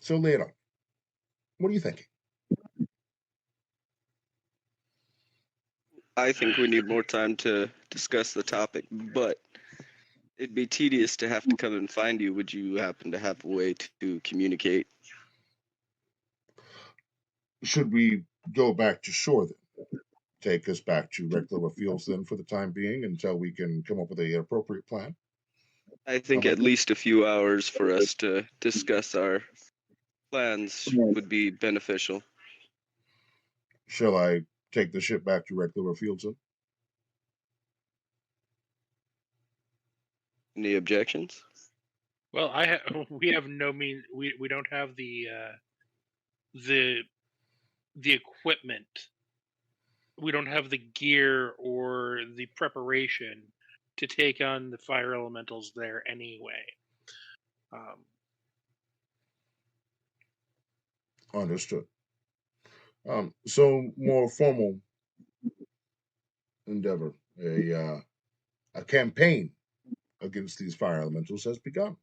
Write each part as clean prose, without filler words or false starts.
So lay it on. What are you thinking? I think we need more time to discuss the topic, but it'd be tedious to have to come and find you. Would you happen to have a way to communicate? Should we go back to shore then? Take us back to Red Clover Fields then for the time being until we can come up with an appropriate plan? I How think about at that? least a few hours for us to discuss our plans would be beneficial. Shall I take the ship back to Red Clover Fields then? Any objections? Well, we have no means. We don't have the equipment. We don't have the gear or the preparation to take on the fire elementals there anyway. Understood. So more formal endeavor, a campaign against these fire elementals has begun.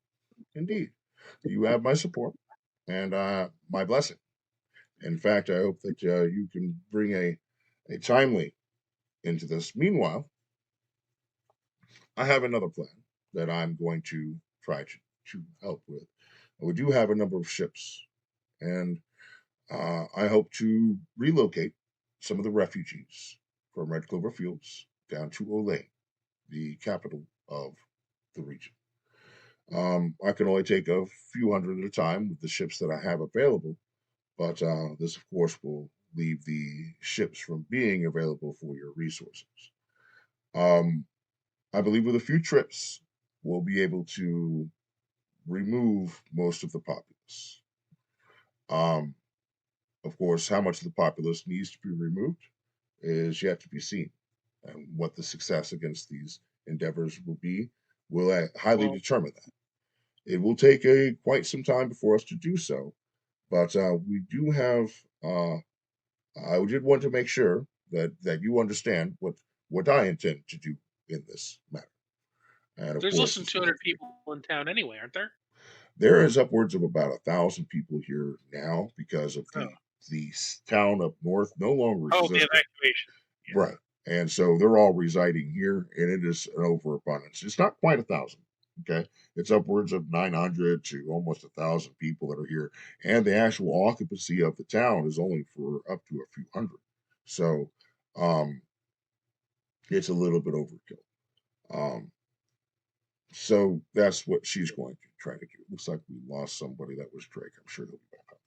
Indeed, you have my support and my blessing. In fact, I hope that you can bring a timely into this. Meanwhile, I have another plan that I'm going to try to help with. We do have a number of ships, and I hope to relocate some of the refugees from Red Clover Fields down to Olay, the capital of the region. I can only take a few hundred at a time with the ships that I have available, but this, of course, will leave the ships from being available for your resources. Um, I believe with a few trips, we'll be able to remove most of the populace. Um, of course, how much of the populace needs to be removed is yet to be seen. And what the success against these endeavors will be will highly Well, determine that. It will take quite some time for us to do so, but we do have. I did want to make sure that you understand what I intend to do in this matter. And of there's less course, than it's 200 people in town anyway, aren't there? there is upwards of about 1,000 people here now because of Oh, the town up north no longer oh, the existing. evacuation. Yeah. Right. And so they're all residing here, and it is an overabundance. It's not quite 1,000. Okay. It's upwards of 900 to almost 1,000 people that are here. And the actual occupancy of the town is only for up to a few hundred. So um, it's a little bit overkill. Um, so that's what she's going to try to do. Looks like we lost somebody that was Drake. I'm sure he'll be back up.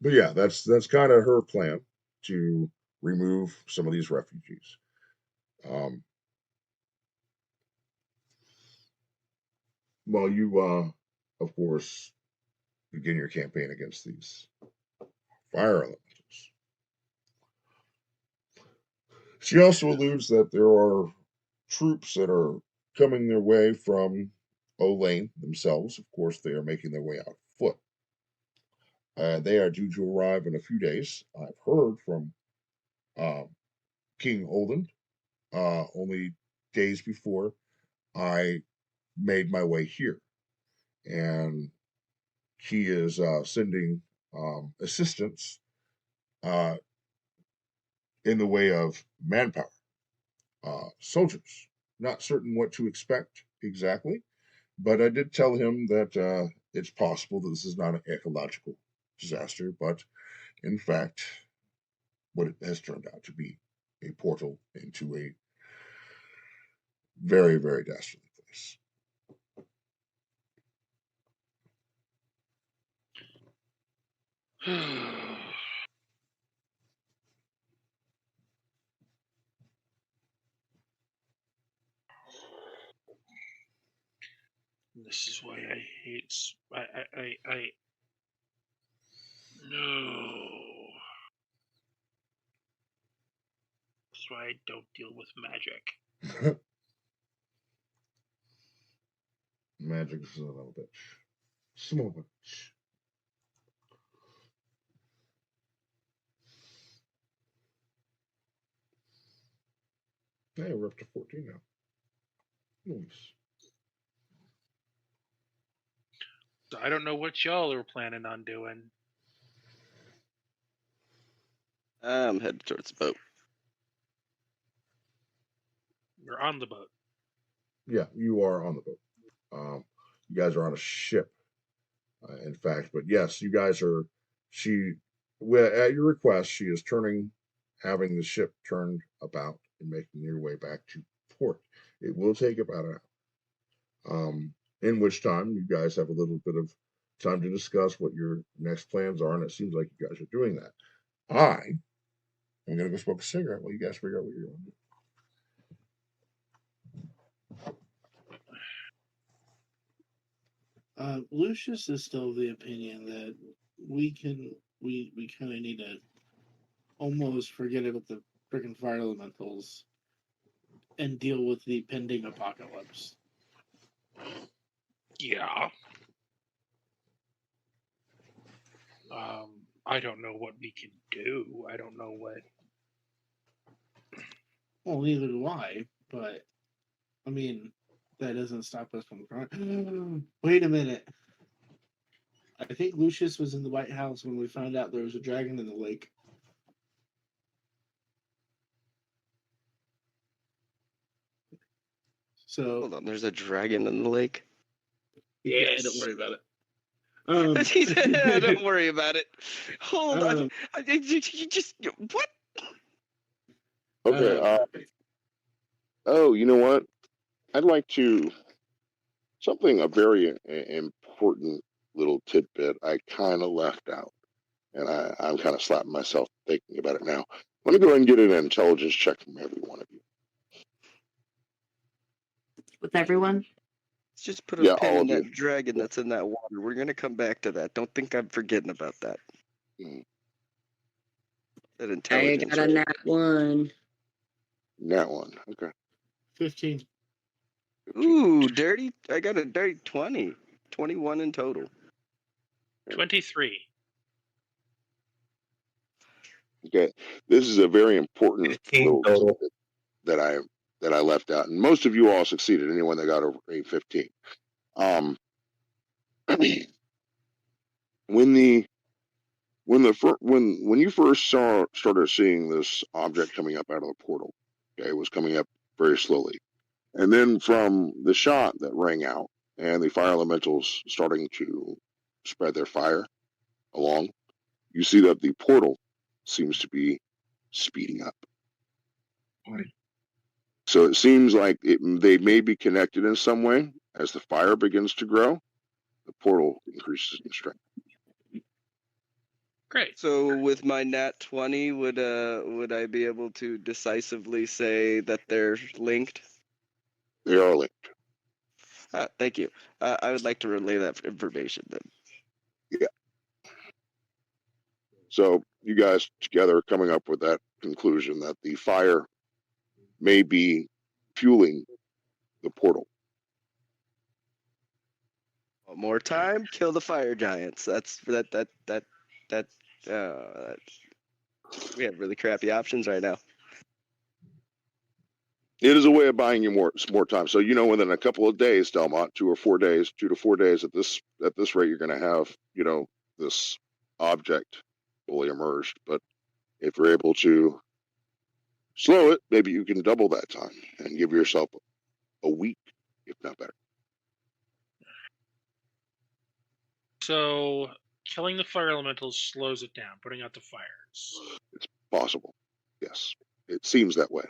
But yeah, that's kind of her plan to remove some of these refugees. Um, Well, you, of course, begin your campaign against these fire elementals. She also alludes that there are troops that are coming their way from Olane themselves. Of course, they are making their way out foot. They are due to arrive in a few days. I've heard from uh, King Olden only days before I made my way here. And he is sending assistance uh, in the way of manpower, soldiers. Not certain what to expect exactly, but I did tell him that it's possible that this is not an ecological disaster, but in fact, what it has turned out to be a portal into a very, very dastardly place. This is why I hate. I no. That's why I don't deal with magic. Magic is a little bitch. Small bitch. Hey, we're up to 14 now. Nice. So I don't know what y'all are planning on doing. I'm headed towards the boat. We're on the boat. Yeah, you are on the boat. You guys are on a ship, in fact. But yes, you guys are. At your request, she is having the ship turned about and making your way back to port. It will take about an hour. In which time you guys have a little bit of time to discuss what your next plans are, and it seems like you guys are doing that. I'm gonna go smoke a cigarette while you guys figure out what you're going to do. Lucius is still of the opinion that we kind of need to almost forget about the freaking fire elementals and deal with the pending apocalypse. Yeah. I don't know what we can do. I don't know what. Well, neither do I, but I mean, that doesn't stop us from trying. Wait a minute. I think Lucius was in the White House when we found out there was a dragon in the lake. So Hold on, there's a dragon in the lake. yeah, don't worry about it. He said, "Don't worry about it." Hold on. You just what? Okay. Oh, you know what? I'd like to a very important little tidbit I kind of left out, and I'm kind of slapping myself thinking about it now. Let me go ahead and get an intelligence check from every one of you. With everyone? Let's just put a pin all in of that you. dragon that's in that water. We're gonna come back to that. Don't think I'm forgetting about that. That I intelligence. got a nat 1. Nat 1. Okay. 15. Ooh, dirty. I got a dirty 20. 21 in total. 23. Okay. This is a very important 15 little total. tidbit that I left out, and most of you all succeeded. Anyone that got over a 15. When you first started seeing this object coming up out of the portal, okay, it was coming up very slowly, and then from the shot that rang out and the fire elementals starting to spread their fire along, you see that the portal seems to be speeding up. So it seems like they may be connected in some way. As the fire begins to grow, the portal increases in strength. Great. So with my nat 20, would I be able to decisively say that they're linked? They are linked. Thank you. I would like to relay that information then. Yeah. So you guys together coming up with that conclusion that the fire may be fueling the portal. One more time, kill the fire giants. That's that. We have really crappy options right now. It is a way of buying you more time. So within a couple of days, Delmont, 2 to 4 days at this rate, you're going to have this object fully emerged. But if you're able to slow it, maybe you can double that time and give yourself a week, if not better. So killing the fire elementals slows it down, putting out the fires. It's possible. Yes, it seems that way.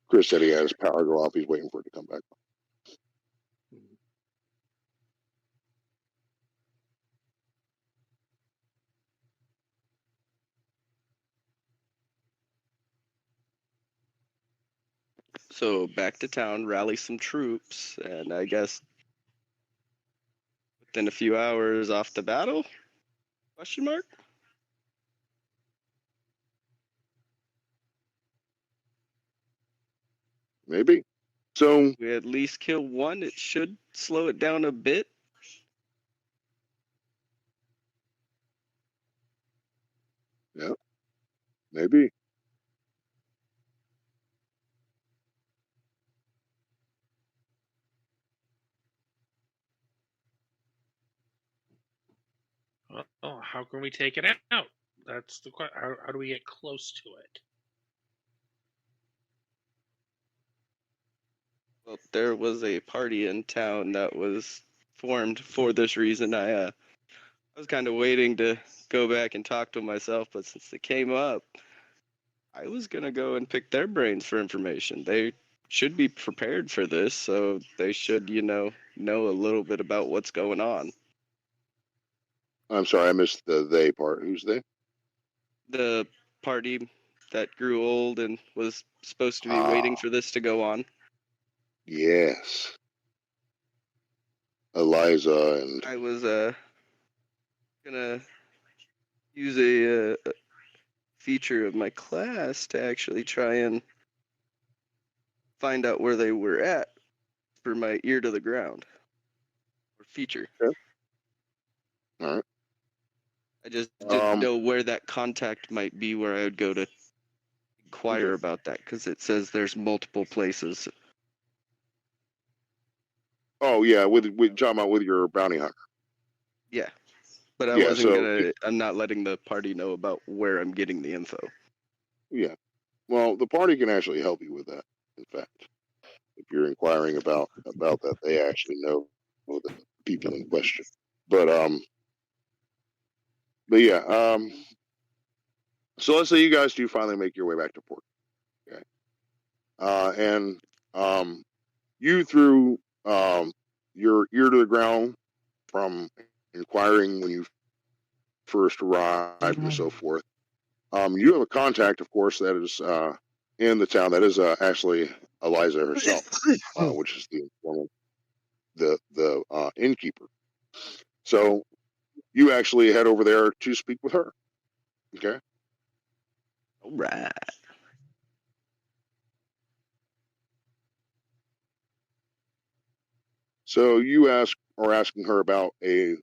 Chris said he had his power go off. He's waiting for it to come back. So back to town, rally some troops, and I guess within a few hours off the battle? Question mark? Maybe. So We at least kill one. It should slow it down a bit. Yeah, maybe. Well, how can we take it out? That's the question. How do we get close to it? Well, there was a party in town that was formed for this reason. I was kind of waiting to go back and talk to myself, but since it came up, I was gonna go and pick their brains for information. They should be prepared for this, so they should, know a little bit about what's going on. I'm sorry, I missed the they part. Who's they? The party that grew old and was supposed to be Ah, waiting for this to go on. yes. Eliza and I was gonna use a feature of my class to actually try and find out where they were at for my ear to the ground or feature. okay. All right. I just didn't Um. know where that contact might be where I would go to inquire Okay. about that because it says there's multiple places. Oh yeah, with talking about with your bounty hunter. Yeah, but I Yeah. wasn't So gonna. I'm not letting the party know about where I'm getting the info. yeah. Well, the party can actually help you with that. In fact, if you're inquiring about that, they actually know the people in question. But yeah. So let's say you guys do finally make your way back to port. Okay. And you threw your ear to the ground from inquiring when you first arrived and so forth. You have a contact, of course, that is in the town. That is actually Eliza herself, which is the informant, the innkeeper. So you actually head over there to speak with her. Okay. All right. So you are asking her about a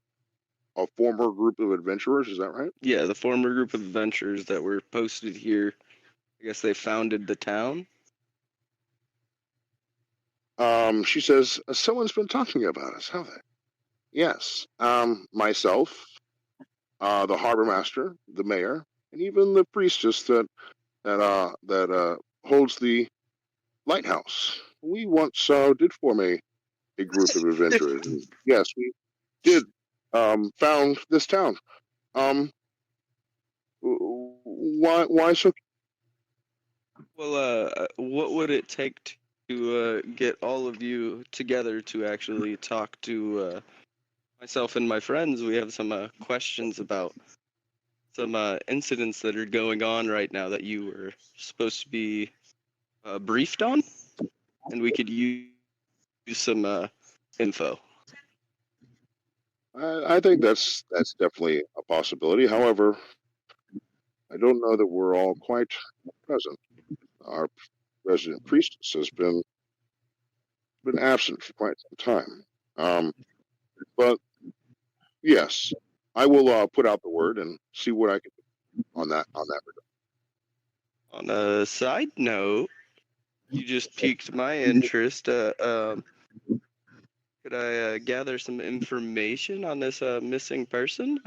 former group of adventurers. Is that right? Yeah, the former group of adventurers that were posted here. I guess they founded the town. She says someone's been talking about us, have they? Yes. Myself, the harbor master, the mayor, and even the priestess that holds the lighthouse. We once did form a group of adventurers. And yes, we did found this town. Um, why so? Well, what would it take to get all of you together to actually talk to myself and my friends? We have some questions about some incidents that are going on right now that you were supposed to be briefed on, and we could use some info. I think that's definitely a possibility. However, I don't know that we're all quite present. Our resident priestess has been absent for quite some time. But yes, I will put out the word and see what I can do on that On a side note, you just piqued my interest. Could I gather some information on this missing person?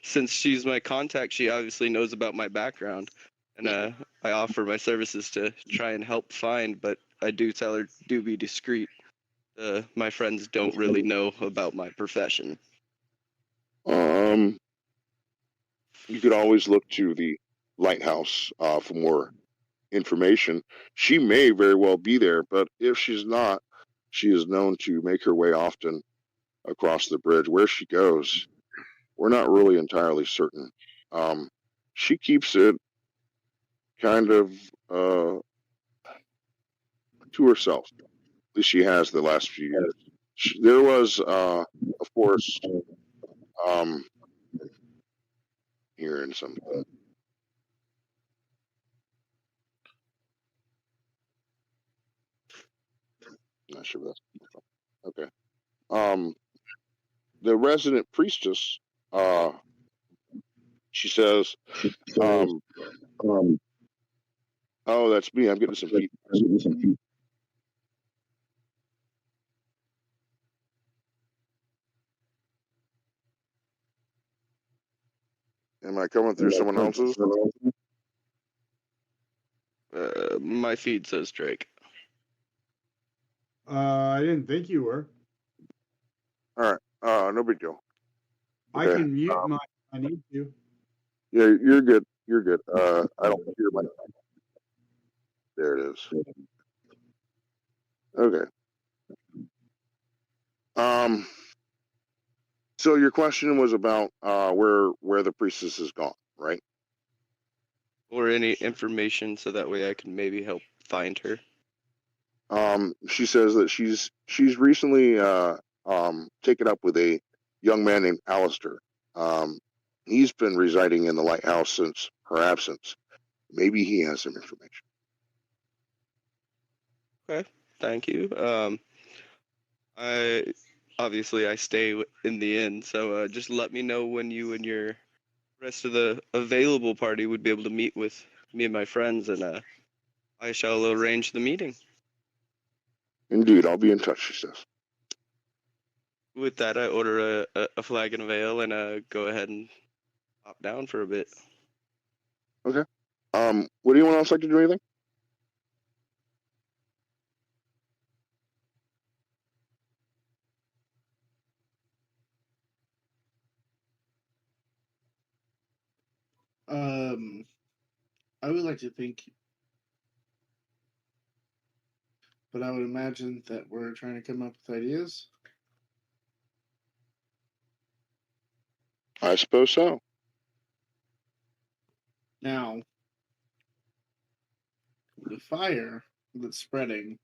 Since she's my contact, she obviously knows about my background, and I offer my services to try and help find. But I do tell her do be discreet. My friends don't really know about my profession. regard. You could always look to the lighthouse for more information. She may very well be there, but if she's not, she is known to make her way often across the bridge. Where she goes, we're not really entirely certain. Um, she keeps it kind of to herself. At least she has the last few years. There was, of course, um, here in some. Not sure if that's okay. The resident priestess She says, "Oh, that's me. I'm getting some feet. Am I coming through someone else's? My feed says Drake. I didn't think you were. All right. No big deal. I Okay. can mute my. I need to. Yeah, you're good. You're good. I don't hear my. There it is. Okay. So your question was about where the priestess has gone, right? Or any information so that way I can maybe help find her. She says that she's recently taken up with a young man named Alistair. He's been residing in the lighthouse since her absence. Maybe he has some information. Okay, thank you. I stay in the inn, so just let me know when you and your rest of the available party would be able to meet with me and my friends, and I shall arrange the meeting. Indeed, I'll be in touch, she says. With that, I order a flagon of ale and go ahead and pop down for a bit. Okay. Would anyone else like to do anything? I would like to think, but I would imagine that we're trying to come up with ideas. I suppose so. Now, the fire that's spreading,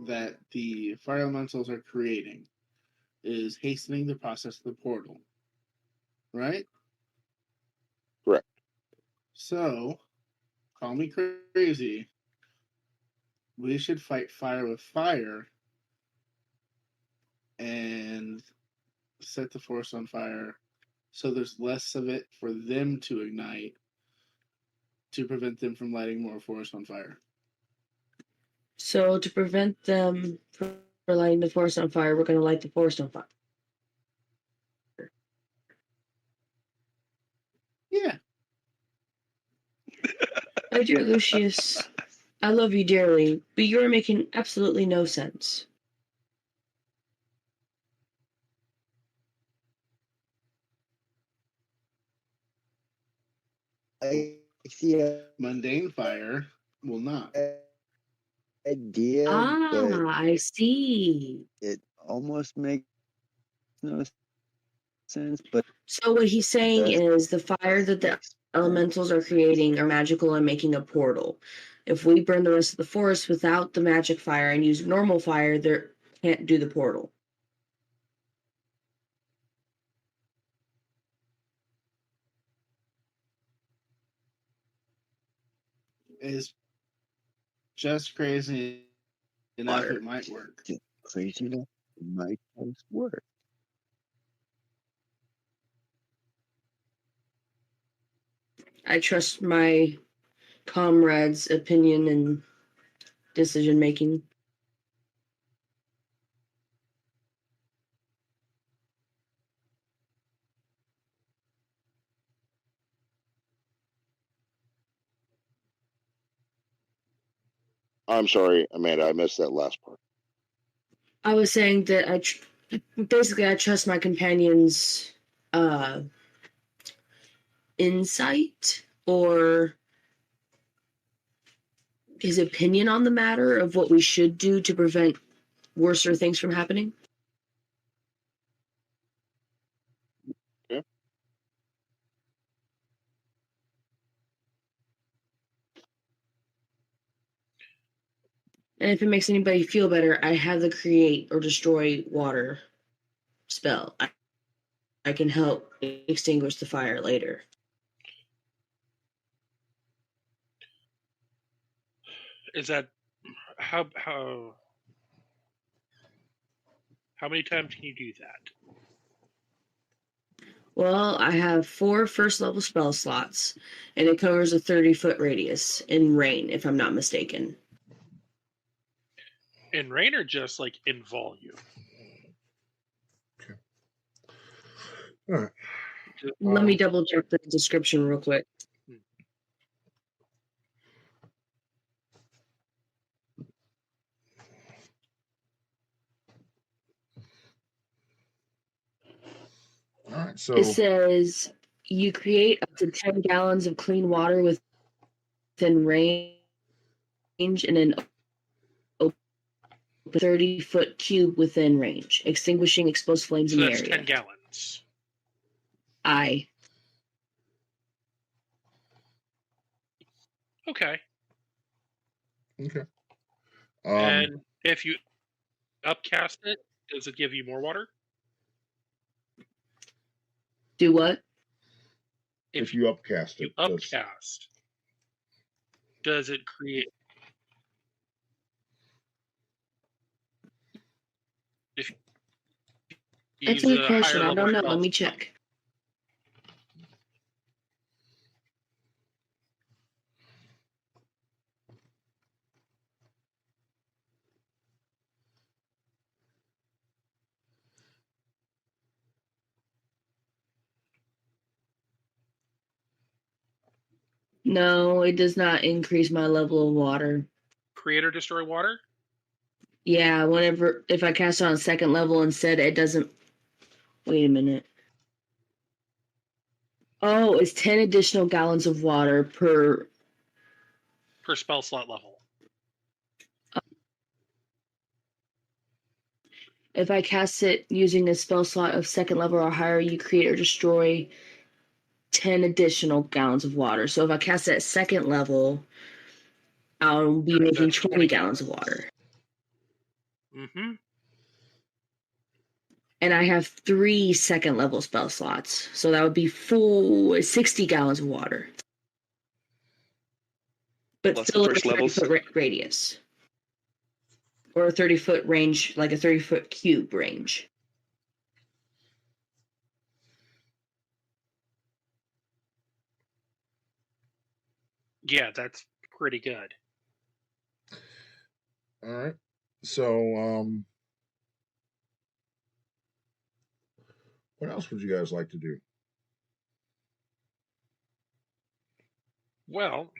that the fire elementals are creating, is hastening the process of the portal. Right? Correct. So, call me crazy. We should fight fire with fire and set the forest on fire so there's less of it for them to ignite to prevent them from lighting more forest on fire. So to prevent them from lighting the forest on fire, we're going to light the forest on fire. Yeah. My dear Lucius, I love you dearly, but you're making absolutely no sense. I see a Mundane fire will not. idea, but I see. it almost makes no sense. But So what he's saying is the fire that the elementals are creating are magical and making a portal. If we burn the rest of the forest without the magic fire and use normal fire, they can't do the portal. Is just crazy enough Water. it might work. crazy enough, it might just work. I trust my comrades' opinion and decision making. I'm sorry, Amanda, I missed that last part. I was saying that I trust my companion's insight or his opinion on the matter of what we should do to prevent worser things from happening. Okay. And if it makes anybody feel better, I have the create or destroy water spell. I can help extinguish the fire later. Is that how many times can you do that? Well, I have 4 first-level spell slots, and it covers a 30-foot radius in rain, if I'm not mistaken. In rain or just like in volume? All right. Let me double check the description real quick. All right. So It says you create up to 10 gallons of clean water within range in an 30-foot cube within range, extinguishing exposed flames So in the that's area. 10 gallons. Aye. Okay. okay. And if you upcast it, does it give you more water? Do what? If you upcast You it, does- upcast, does it create? If you That's use a good a question. higher I level don't know. spell Let me slot, check. No, it does not increase my level of water. create or destroy water? Yeah, if I cast it on second level instead, it doesn't. Wait a minute. Oh, it's 10 additional gallons of water per. Per spell slot level. If I cast it using a spell slot of second level or higher, you create or destroy 10 additional gallons of water. So if I cast it at second level, I'll be making That's 20 gallons of water. Mm-hmm. And I have 3 second level spell slots. So that would be 60 gallons of water. But Plus the still in a first levels. 30-foot radius. Or a 30-foot range, like a 30-foot cube range. Yeah, that's pretty good. all right. So what else would you guys like to do? Well,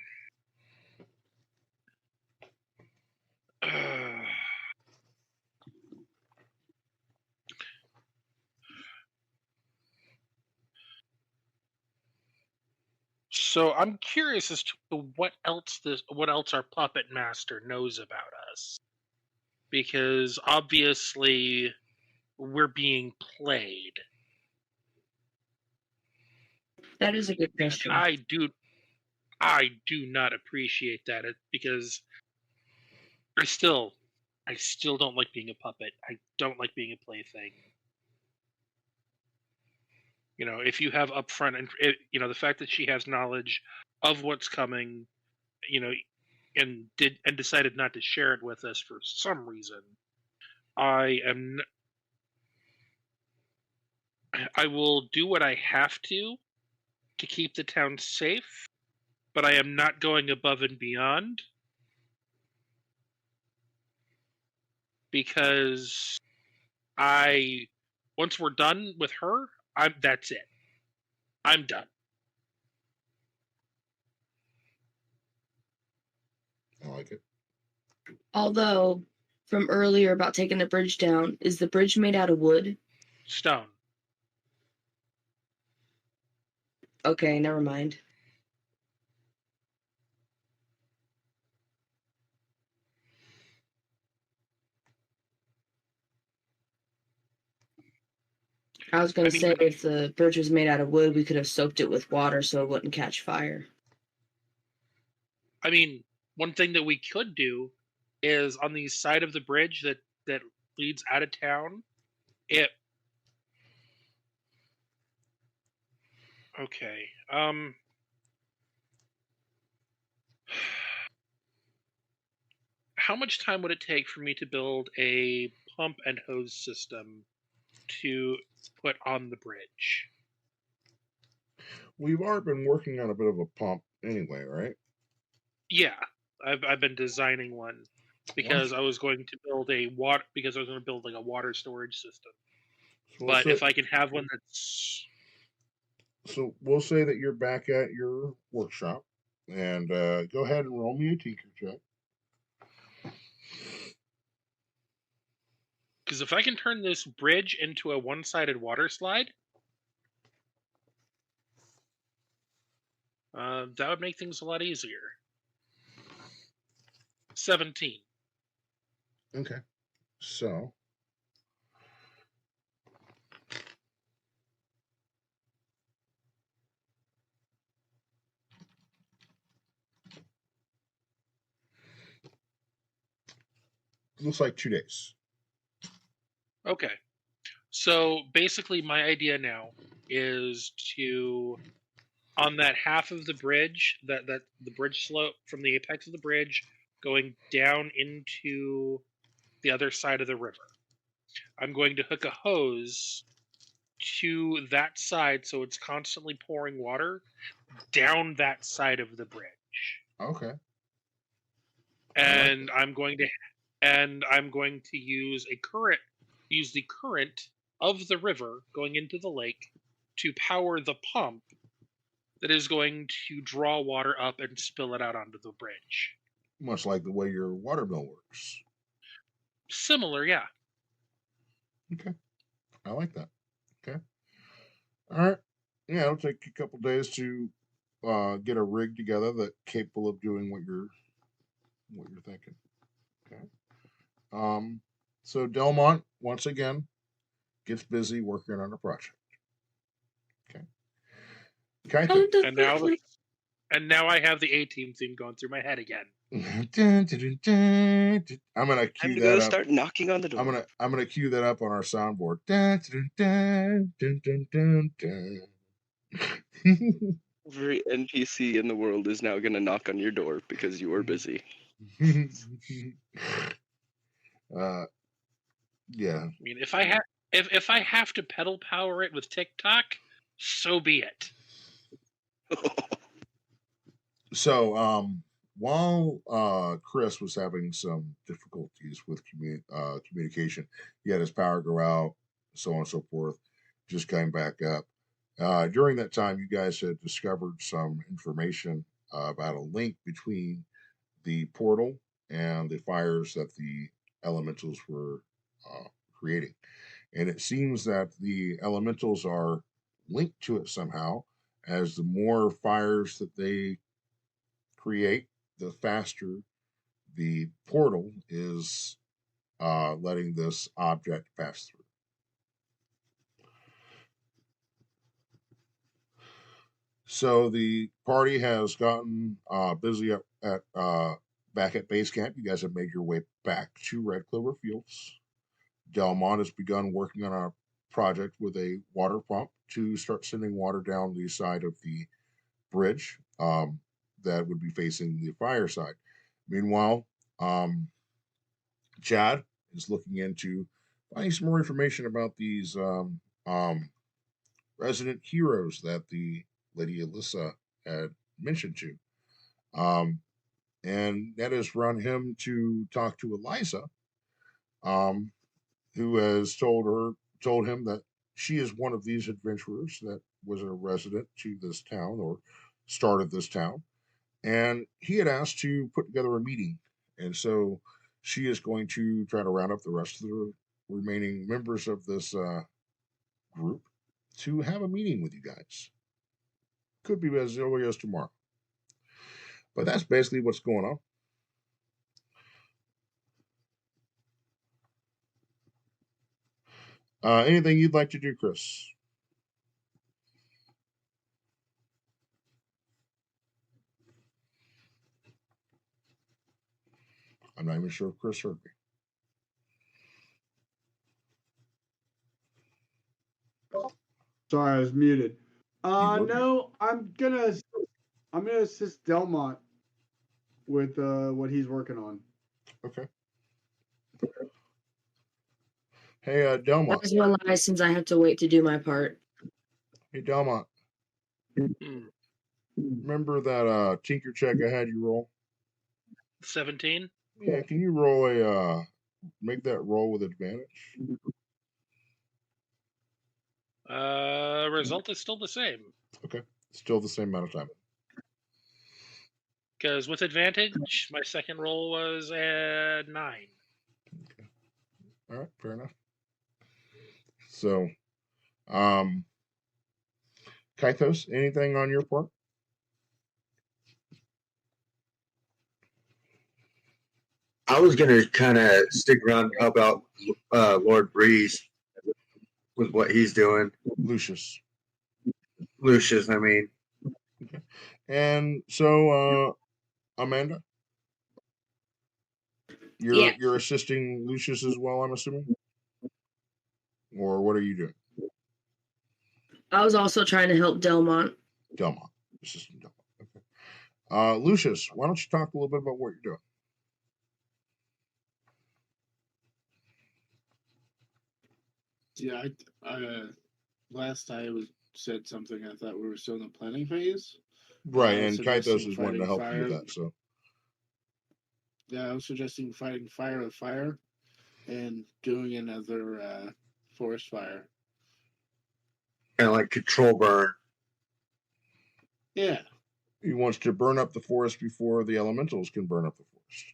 so I'm curious as to what else our puppet master knows about us, because obviously we're being played. That is a good question. I do not appreciate that because I still don't like being a puppet. I don't like being a plaything. You know, if you have upfront and the fact that she has knowledge of what's coming, and decided not to share it with us for some reason, I will do what I have to keep the town safe, but I am not going above and beyond, because once we're done with her, that's it. I'm done. I like it. Although, from earlier about taking the bridge down, is the bridge made out of wood? Stone. Okay, never mind. I was going to say, if the bridge was made out of wood, we could have soaked it with water so it wouldn't catch fire. I mean, one thing that we could do is on the side of the bridge that leads out of town. Okay. How much time would it take for me to build a pump and hose system to put on the bridge? We've already been working on a bit of a pump anyway, right? Yeah, I've been designing one because I was going to build a water storage system. So But if I can have one that's we'll say that you're back at your workshop, and go ahead and roll me a tinker check. because if I can turn this bridge into a one-sided water slide, that would make things a lot easier. 17. Okay, so looks like 2 days. Okay. So basically, my idea now is to, on that half of the bridge, that the bridge slope from the apex of the bridge going down into the other side of the river, I'm going to hook a hose to that side so it's constantly pouring water down that side of the bridge. Okay. And I'm going to use the current of the river going into the lake to power the pump that is going to draw water up and spill it out onto the bridge. Much like the way your water bill works. Similar, yeah. Okay. I like that. Okay. All right. Yeah, it'll take a couple days to get a rig together that's capable of doing what you're thinking. Okay. So Delmont once again gets busy working on a project. Okay. Okay. And now I have the A-Team theme going through my head again. I'm gonna cue Time to that go up. start knocking on the door. I'm gonna cue that up on our soundboard. Every NPC in the world is now gonna knock on your door because you are busy. Yeah. I mean, if I have to pedal power it with TikTok, so be it. So, while Chris was having some difficulties with communication, he had his power go out, so on and so forth, just came back up. During that time, you guys had discovered some information about a link between the portal and the fires that the elementals were creating. And it seems that the elementals are linked to it somehow, as the more fires that they create, the faster the portal is letting this object pass through. So the party has gotten busy at back at base camp. You guys have made your way back to Red Clover Fields. Delmont has begun working on a project with a water pump to start sending water down the side of the bridge that would be facing the fire side. Meanwhile, Chad is looking into finding some more information about these resident heroes that the Lady Alyssa had mentioned to. And that has run him to talk to Eliza, who has told him that she is one of these adventurers that was a resident to this town or started this town. And he had asked to put together a meeting. And so she is going to try to round up the rest of the remaining members of this group to have a meeting with you guys. Could be as early as tomorrow. But that's basically what's going on. Anything you'd like to do, Chris? I'm not even sure if Chris heard me. Sorry, I was muted. No, I'm gonna assist Delmont with what he's working on. Okay. Hey, Delmont. That's one lie since I have to wait to do my part. Hey, Delmont. Hmm. Remember that tinker check I had you roll? 17. Yeah, can you roll a make that roll with advantage? Result is still the same. Okay, still the same amount of time. Because with advantage, my second roll was a 9. Okay. All right, fair enough. So, um, Kaitos, anything on your part? I was gonna kind of stick around and help out Lord Breeze with what he's doing. Lucius. Lucius, I mean. Okay. And so, Amanda, you're assisting Lucius as well, I'm assuming? Or what are you doing? I was also trying to help Delmont. Delmont. Assistant Delmont. Okay. Lucius, why don't you talk a little bit about what you're doing? Yeah, last I said something. I thought we were still in the planning phase. Right, I was and Kaitos suggesting is wanting to fighting help you with fire. that, so. Yeah, I was suggesting fighting fire with fire, and doing another forest fire. Kind of like control burn. Yeah, He wants to burn up the forest before the elementals can burn up the forest.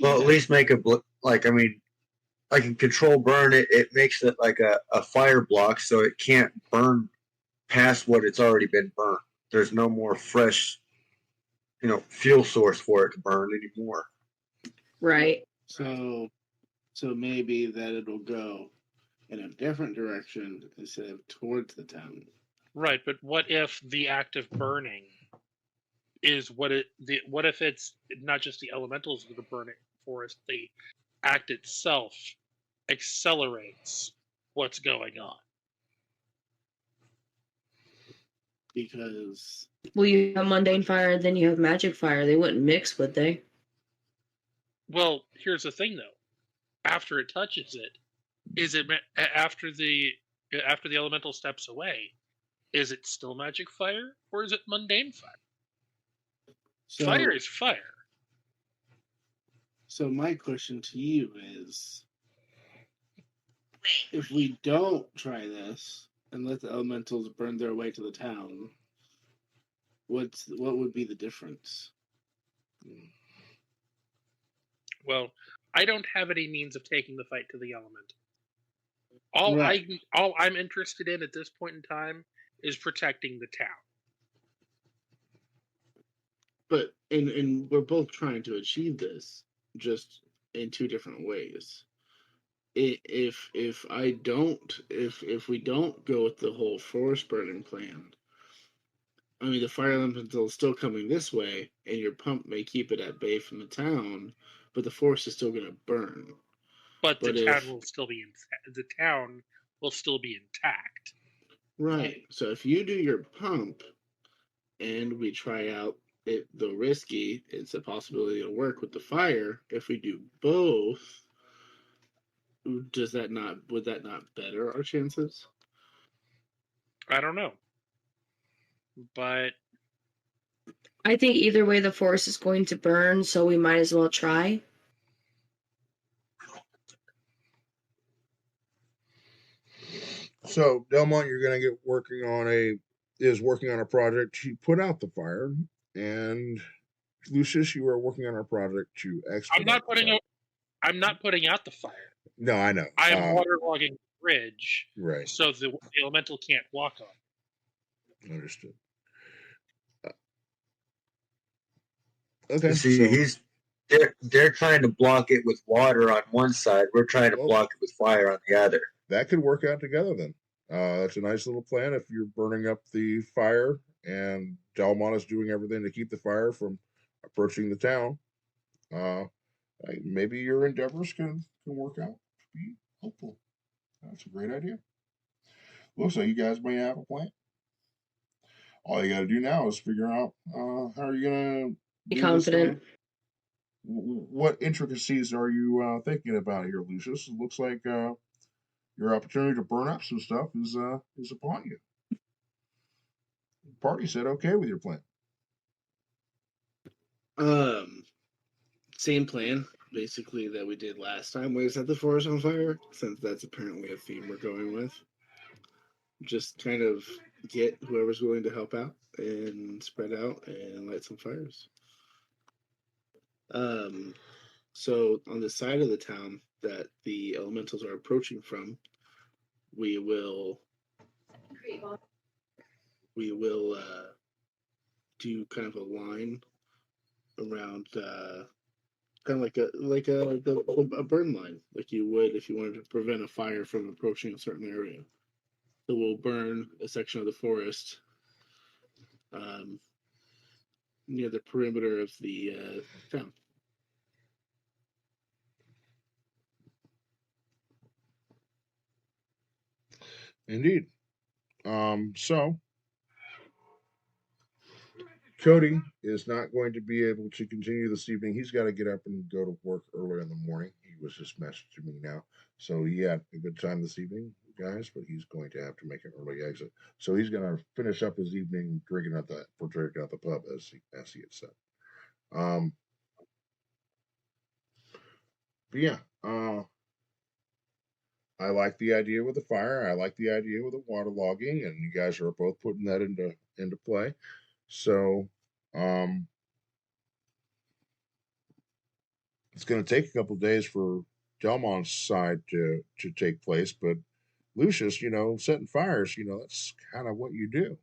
Well, yeah. at least make a like. I mean, like a control burn, it makes it like a fire block, so it can't burn past what it's already been burned. There's no more fresh, fuel source for it to burn anymore. Right. So maybe that it'll go in a different direction instead of towards the town. Right, but what if the act of burning is what if it's not just the elementals that are burning forest, the act itself accelerates what's going on? Because Well, you have mundane fire and then you have magic fire. They wouldn't mix, would they? Well, here's the thing though. After it touches it, is it after the elemental steps away, is it still magic fire or is it mundane fire? Fire is fire. So my question to you is, if we don't try this and let the elementals burn their way to the town, what would be the difference? Well, I don't have any means of taking the fight to the elemental. All I'm interested in at this point in time is protecting the town. But and we're both trying to achieve this, just in two different ways. If we don't go with the whole forest burning plan, I mean the fire elemental is still coming this way, and your pump may keep it at bay from the town, but the forest is still going to burn. But the town will still be intact. Right. So if you do your pump, and we try out it, though risky, it's a possibility it'll work with the fire. If we do both, would that not better our chances? I don't know. But I think either way the forest is going to burn, so we might as well try. So Delmont, you're going to get working on a project to put out the fire, and Lucius, you are working on a project to expedite. I'm not putting out the fire. No, I know. I'm waterlogging the bridge, right? So the elemental can't walk on. Understood. Okay. See, so, they're trying to block it with water on one side. We're trying to block it with fire on the other. That could work out together then. That's a nice little plan. If you're burning up the fire and Delmont is doing everything to keep the fire from approaching the town, maybe your endeavors can work out. Be hopeful. That's a great idea. Looks like you guys may have a plan. All you got to do now is figure out how are you going to be confident. What intricacies are you thinking about here, Lucius? It looks like your opportunity to burn up some stuff is upon you. party said okay with your plan. Same plan, basically, that we did last time. We set the forest on fire, since that's apparently a theme we're going with. Just kind of get whoever's willing to help out and spread out and light some fires. So on the side of the town that the elementals are approaching from, we will do kind of a line around, kind of like a burn line, like you would if you wanted to prevent a fire from approaching a certain area. So we'll burn a section of the forest near the perimeter of the town. Indeed. So Cody is not going to be able to continue this evening. He's got to get up and go to work early in the morning. He was just messaging me now. So he had a good time this evening, guys, but he's going to have to make an early exit. So he's going to finish up his evening drinking at the pub, as he had said. But yeah, I like the idea with the fire. I like the idea with the waterlogging, and you guys are both putting that into play. So it's going to take a couple of days for Delmont's side to take place, but Lucius, setting fires, that's kind of what you do.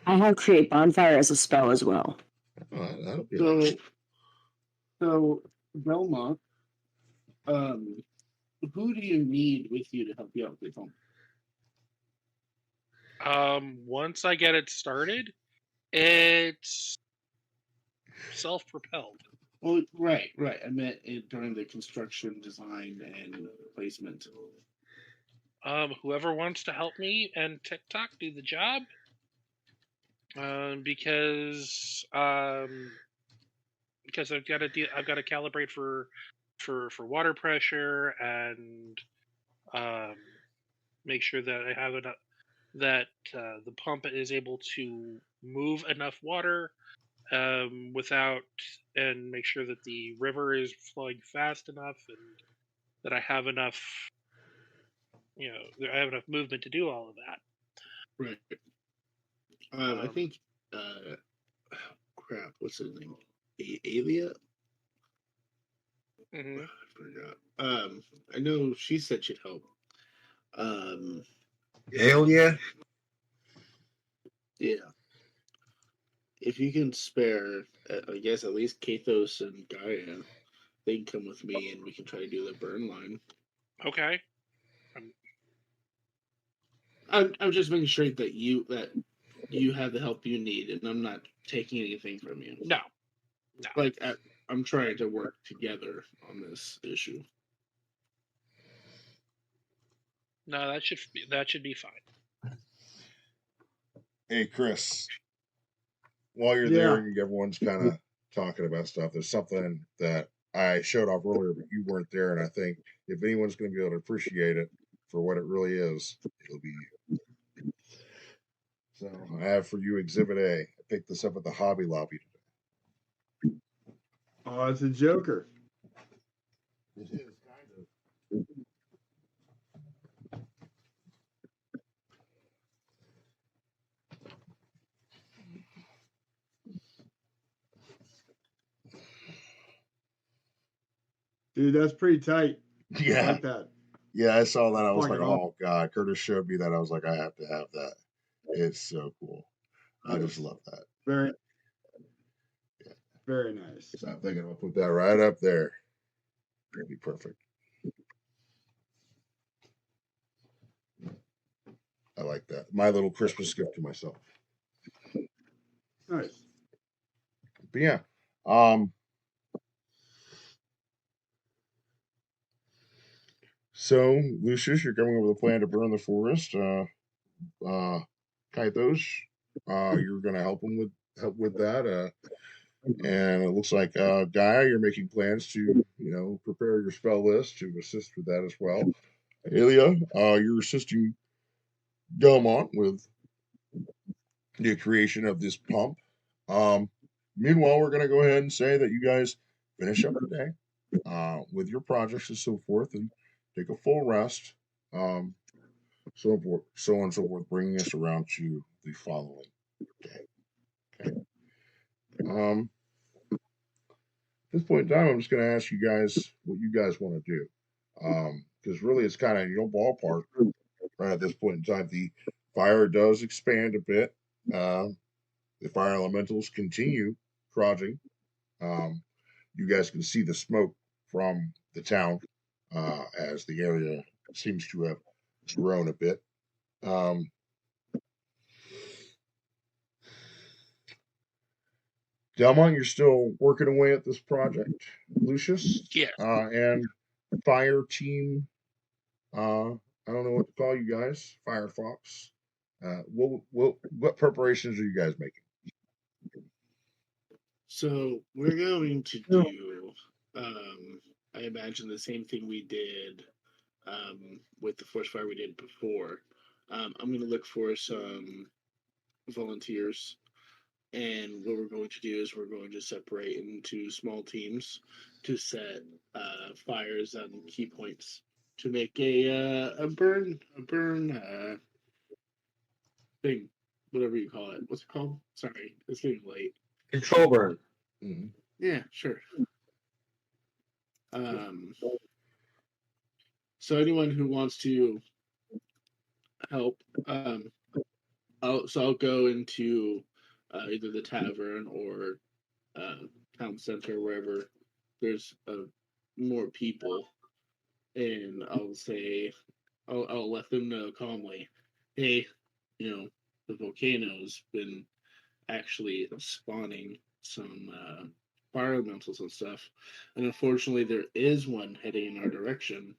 I have create bonfire as a spell as well. Oh, that'll be So, so Belmont, who do you need with you to help you out with home? Once I get it started, it's self-propelled. Well, right. I meant it during the construction, design, and placement. Whoever wants to help me and TikTok do the job, because I've got to calibrate for water pressure and make sure that I have enough, that the pump is able to move enough water without, and make sure that the river is flowing fast enough, and that I have enough, I have enough movement to do all of that. Right. I think, crap, what's his name? Alia? Mm-hmm. I forgot. I know she said she'd help. Thalia? Yeah. If you can spare, I guess at least Kathos and Gaia, they can come with me and we can try to do the burn line. Okay. I'm just making sure that you have the help you need, and I'm not taking anything from you. No. Like I'm trying to work together on this issue. No, that should be fine. Hey, Chris, while you're there and everyone's kind of talking about stuff, there's something that I showed off earlier, but you weren't there, and I think if anyone's going to be able to appreciate it for what it really is, it'll be you. So I have for you Exhibit A. I picked this up at the Hobby Lobby today. Oh, it's a Joker. It is kind of. Dude, that's pretty tight. Yeah. I like that. Yeah, I saw that. I was like, Fucking oh, God. Curtis showed me that. I was like, I have to have that. It's so cool. I just love that. Very nice. So I'm thinking I'll put that right up there. It'll be perfect. I like that. My little Christmas gift to myself. Nice. But yeah. So, Lucius, you're coming up with a plan to burn the forest. Kaitos, you're going to help with that. And it looks like Gaia, you're making plans to, prepare your spell list to assist with that as well. Thalia, you're assisting Delmont with the creation of this pump. Meanwhile, we're going to go ahead and say that you guys finish up the day with your projects and so forth, and take a full rest. So forth, so on and so forth, bringing us around to the following day. Okay. At this point in time, I'm just going to ask you guys what you guys want to do, because really it's kind of your ballpark right at this point in time. The fire does expand a bit. The fire elementals continue trudging. You guys can see the smoke from the town as the area seems to have grown a bit. Delmont, you're still working away at this project. Lucius Yeah. and fire team. I don't know what to call you guys. Firefox. What preparations are you guys making? So we're going to do, I imagine, the same thing we did with the forest fire we did before. I'm going to look for some volunteers, and what we're going to do is we're going to separate into small teams to set fires on key points to make a burn thing, whatever you call it. What's it called? Sorry, it's getting late. Control burn. Mm-hmm. Yeah, sure. So anyone who wants to help, I'll go into either the tavern or town center, wherever there's more people, and I'll say, I'll let them know calmly, hey, the volcano's been actually spawning some fire elementals and stuff, and unfortunately there is one heading in our direction.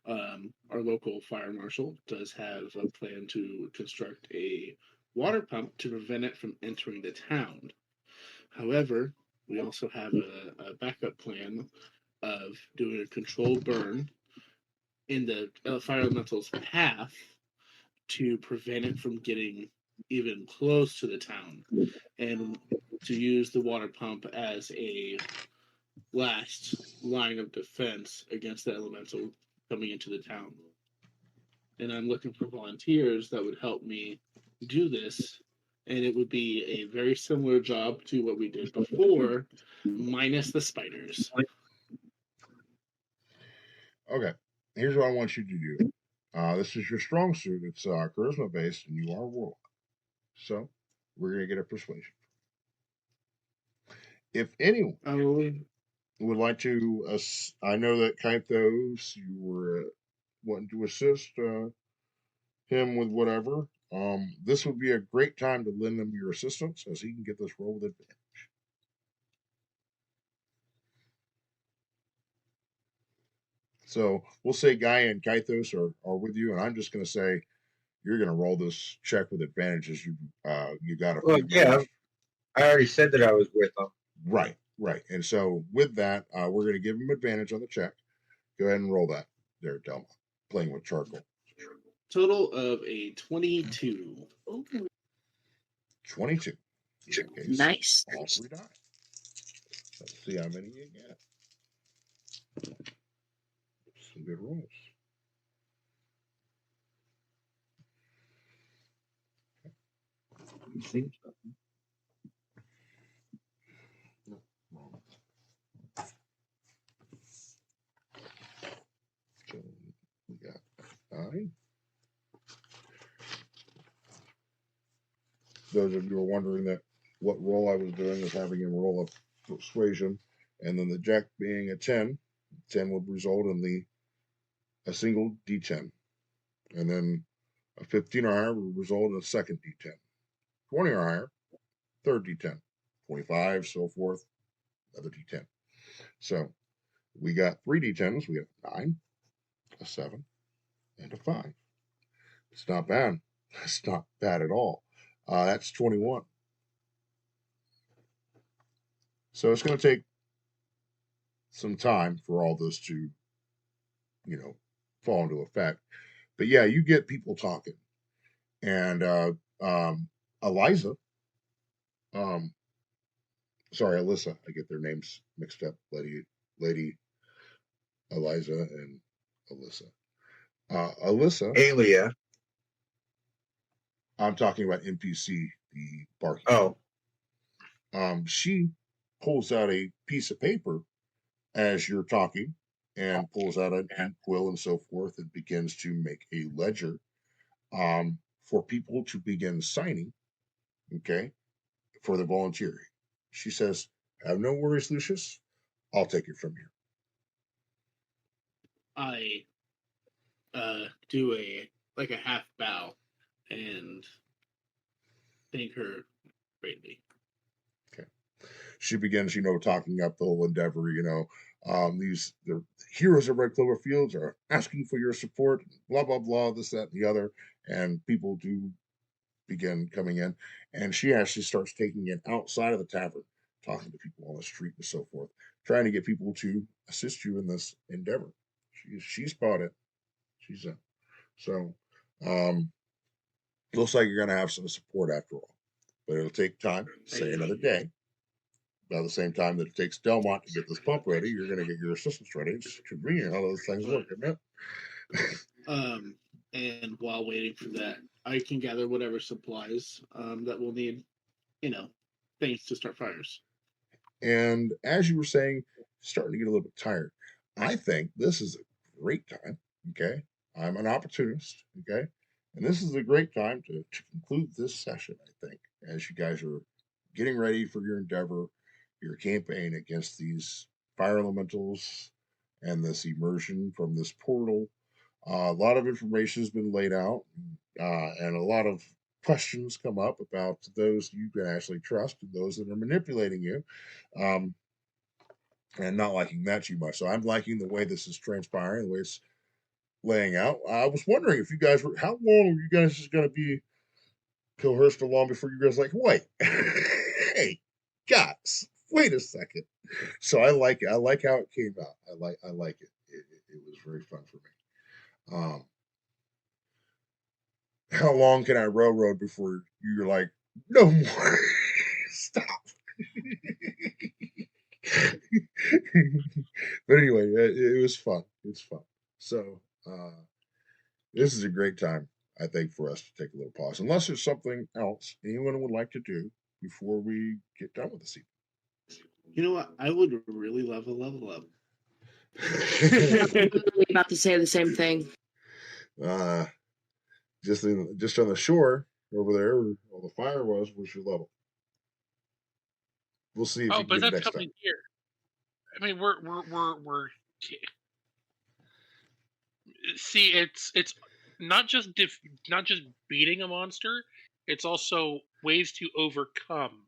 Our local fire marshal does have a plan to construct a water pump to prevent it from entering the town. However, we also have a backup plan of doing a controlled burn in the fire elemental's path to prevent it from getting even close to the town, and to use the water pump as a last line of defense against the elemental coming into the town. And I'm looking for volunteers that would help me do this. And it would be a very similar job to what we did before, minus the spiders. Okay. Here's what I want you to do. This is your strong suit. It's charisma based, and you are warlock. So we're gonna get a persuasion. If anyone would like to, I know that Kythos, you were wanting to assist him with whatever. This would be a great time to lend him your assistance, as he can get this roll with advantage. So we'll say Guy and Kythos are with you, and I'm just going to say you're going to roll this check with advantage as you got a Well, few yeah, members. I already said that I was with them. Right. And so with that, we're going to give him advantage on the check. Go ahead and roll that there, Delma, playing with charcoal. Total of a 22. 22. In that case, Nice. all three die. Let's see how many you get. Some good rolls. You think so? No, wrong. So we got 9. Those of you who are wondering that what roll I was doing was having him roll a persuasion, and then the jack being a 10, 10 would result in a single D10, and then a 15 or higher would result in a second D10, 20 or higher, third D10, 25, so forth, another D10. So we got 3 D10s. We got a 9, a 7, and a 5. It's not bad. It's not bad at all. That's 21. So it's going to take some time for all this to, fall into effect. But yeah, you get people talking, and Eliza, um, sorry, Alyssa, I get their names mixed up. Lady Eliza and Alyssa. Alyssa, Alia. I'm talking about NPC, the barkeeper. Oh, She pulls out a piece of paper as you're talking and pulls out an ink quill and so forth and begins to make a ledger for people to begin signing, okay, for the volunteering. She says, have no worries, Lucius. I'll take it from here. I do a half bow and thank her greatly. Okay. She begins, talking up the whole endeavor, the heroes of Red Clover Fields are asking for your support, blah, blah, blah, this, that, and the other. And people do begin coming in. And she actually starts taking it outside of the tavern, talking to people on the street and so forth, trying to get people to assist you in this endeavor. She's bought it. She's in. So, looks like you're going to have some support after all. But it'll take time, say another day. By the same time that it takes Delmont to get this pump ready, you're going to get your assistants ready. It's convenient how those things work, isn't it? And while waiting for that, I can gather whatever supplies that we'll need, things to start fires. And as you were saying, starting to get a little bit tired. I think this is a great time. Okay. I'm an opportunist. Okay. And this is a great time to conclude this session, I think, as you guys are getting ready for your endeavor, your campaign against these fire elementals and this immersion from this portal. A lot of information has been laid out, and a lot of questions come up about those you can actually trust and those that are manipulating you, and not liking that too much. So I'm liking the way this is transpiring, the way it's laying out. I was wondering if you guys were, how long are you guys just going to be coerced along before you guys like, wait, hey, guys, wait a second. So I like it. I like how it came out. I like it. It was very fun for me. How long can I railroad before you're like, no more, stop? But anyway, it was fun. It's fun. So this is a great time, I think, for us to take a little pause. Unless there's something else anyone would like to do before we get done with this evening. You know what? I would really love a level up. I'm literally about to say the same thing. Just on the shore over there, where all the fire was your level. We'll see if you can but get it that's next coming time. here. I mean, we're see, it's not just beating a monster. It's also ways to overcome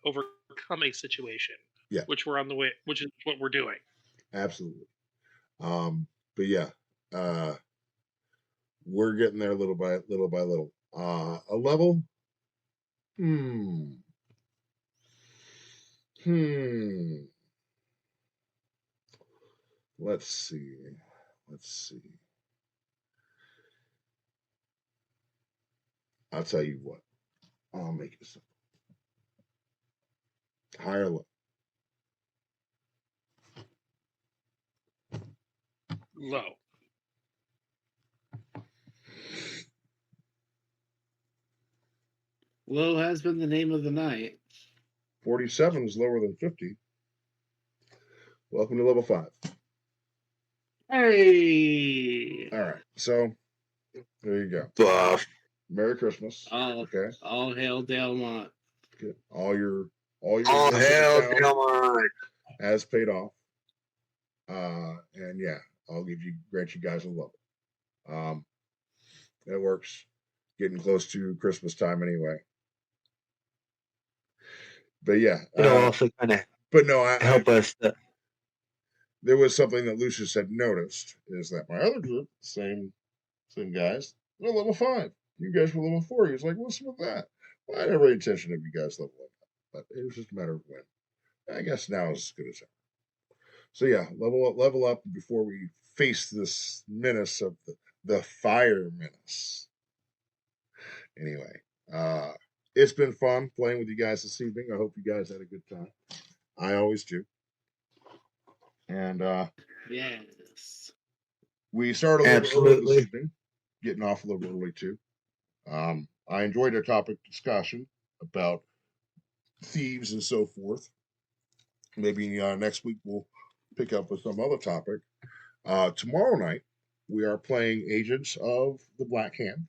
overcome a situation. Yeah, which we're on the way, which is what we're doing. Absolutely. But yeah, we're getting there little by little. A level. Let's see. I'll tell you what. I'll make it simple. Higher level. Low. Low has been the name of the night. 47 is lower than 50. Welcome to level 5. Hey. All right. So there you go. buff. Merry Christmas. Okay. All hail Delmont. Okay. All your All work in the hell, town come on. has paid off. And yeah, I'll grant you guys a level. It works. Getting close to Christmas time anyway. But yeah, It'll also kind of but no, help us. There was something that Lucius had noticed is that my other group, same guys, they're level 5. You guys were level 4. He was like, "What's with that?" Well, I had every intention of you guys leveling up, but it was just a matter of when. I guess now is as good as ever. So yeah, level up before we face this menace of the fire menace. Anyway, it's been fun playing with you guys this evening. I hope you guys had a good time. I always do. And Yes. we started a little early this Absolutely. evening, getting off a little early too. I enjoyed our topic discussion about thieves and so forth. Maybe next week we'll pick up with some other topic. Tomorrow night we are playing Agents of the Black Hand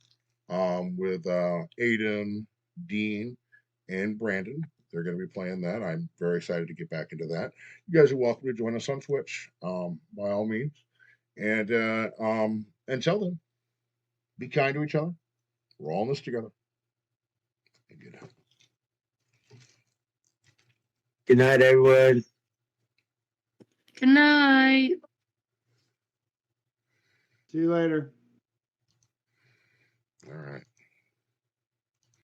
with Aiden, Dean, and Brandon. They're going to be playing that. I'm very excited to get back into that. You guys are welcome to join us on Twitch, by all means. And until then, be kind to each other. We're all in this together. And good night. Good night, everyone. Good night. See you later.